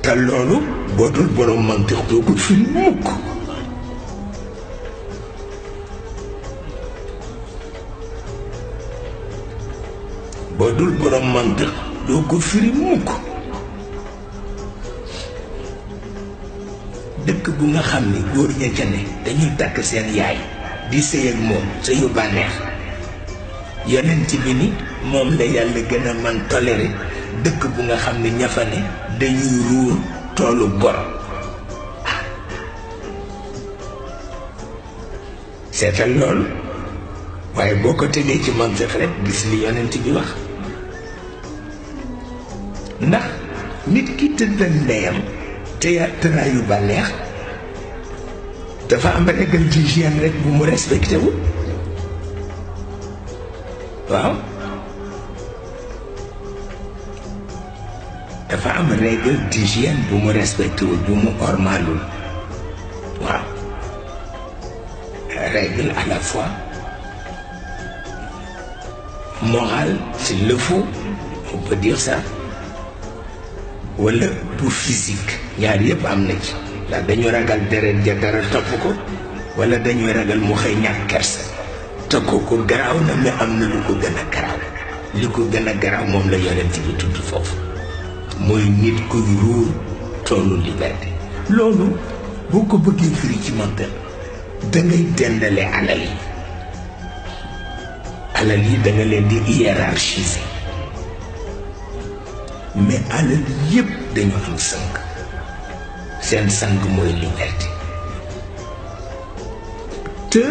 te loolu boo dul borom mantiq doo ko firi mukk. boo dul borom mantiq doo ko firi mukk. dëkk bu nga xam ni góor ña ca ne dañuy takk seen yaay di sëy ak moom sëyu bànneex yonent bi ni moom la yàlla gën a man toléré dëkk bu nga xam ne ña fa ne dañuy ruur toolu gor. seetal loolu waaye boo ko tegee ci mantiq rek gis li yonent bi wax. ndax nit ki tëddal ndeyam te yaa tëraayu bànneex dafa am règle d'hygiène rek bu mu respecté wu. waaw dafa am règle d'hygiène bu mu respecté wu bu mu ormalul. waaw règle à la fois morale s'il le faut, on peut dire ça, wala bu physique ñaar yëpp am na ci. ndax dañu ragal deret ja dara topp ko wala dañuy ragal mu xëy ñàkk kersa te kooku garaaw na mais am na lu ko gën a garaaw. li ko gën a garaaw moom la yonent bi tudd foofu mooy nit kuy ruur toolu liberté. loolu boo ko bëggee firi ci mantiq dangay dendale alal yi. alal yi da nga leen di hiérarchiser mais alal yépp dañu am sang. seen sang mooy liberté. te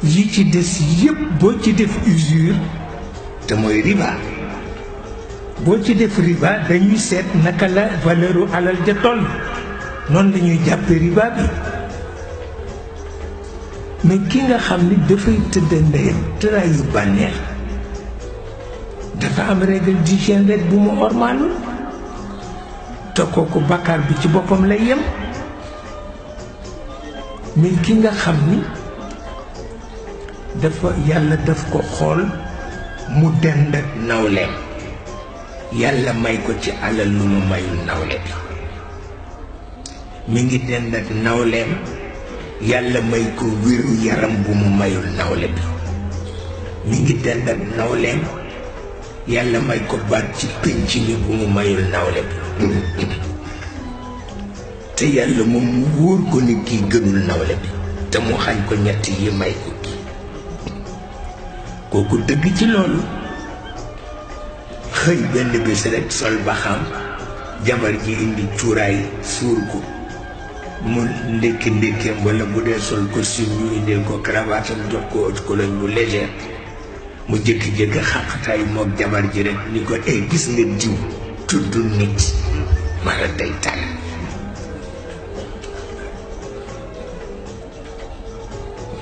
yi ci des yépp boo ci def usure te mooy riba. boo ci def riba dañuy seet naka la valeuru alal ja toll noonu la ñuy jàppe riba bi. mais ki nga xam ni dafay tëdd ndeyam tëraayu bànneex dafa am règle d'hygiène rek bu mu ormaalul te kooku bàkkaar bi ci boppam lay yem. mais ki nga xam ni dafa yàlla daf ko xool mu dend ak nawleem yàlla may ko ci alal lu mu mayul nawle bi. mi ngi dend ak nawleem yàlla may ko wéru yaram bu mu mayul nawle bi. mi ngi dend ak nawleem yàlla may ko baat ci pénc mi bu mu mayul nawle bi. te yàlla moom mu wóor ko ni kii gënul nawle bi te mu xañ ko ñett yi may ko kii. kooku dëgg ci loolu. xëy benn bés rek sol baxam jabar ji indi cuuraay suur ko mu ndékki ndékkeem wala bu dee sol costume ñu indil ko cravate jox ko haute cologne bu légère mu jékki-jékki xàqtaay moog jabar ji rek ni ko gis nga diw tudd nit mara day tànn.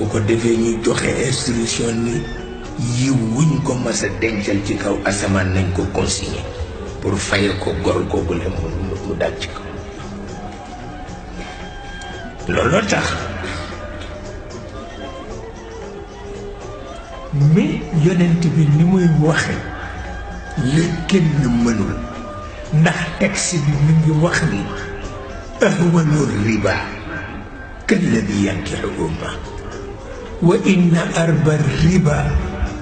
bu ko defee ñuy joxe instruction ni yiw wuñ ko mas a dencal ci kaw asamaan nañ ko consigné pour faye ko gor googu la mu dal ci kaw. looloo tax mais yonent bi ni muy waxe la kenn mënul. ndax texte bi mi ngi wax ni ahwanu riba kalladi yankihu umma wa inna arba riba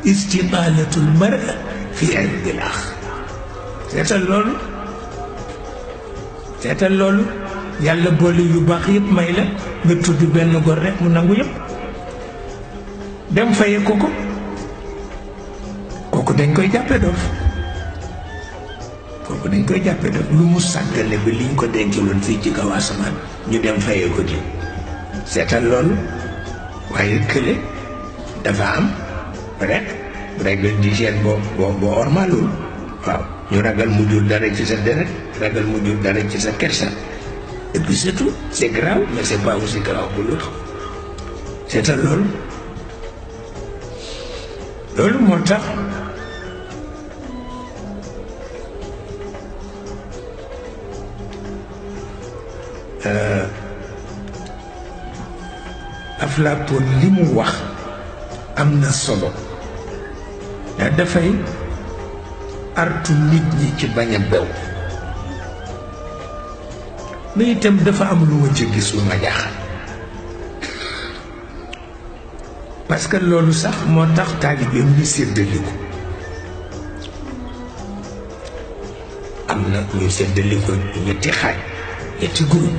istitalatul mar'a fi irdil akh. seetal loolu yàlla boole yu baax yëpp may la nga tudd benn gor rek mu nangu yëpp dem faye ko kooku dañ koy jàppe dof. kooku dañ koy jàppe dof lu mu sàggane ba liñ ko dencaloon fii ci kaw asamaan ñu dem faye ko ji. seetal loolu. waaye kële dafa am rek règle d'hygiène boo ormalul. waaw ñu ragal mu jur dara ci sa deret ragal mu jur dara ci sa kersa et puis surtout c'est grave mais c'est pas aussi grave pour l'autre. seetal loolu. loolu moo tax Aflaatoon li mu wax am na solo ndax dafay artu nit ñi ci bañ a bew mais itam dafa am lu ma ci gis lu ma jaaxal parce que loolu sax moo tax taalibeem ñu séddaliku am na ñu séddaliku ñetti xaaj ñetti groupe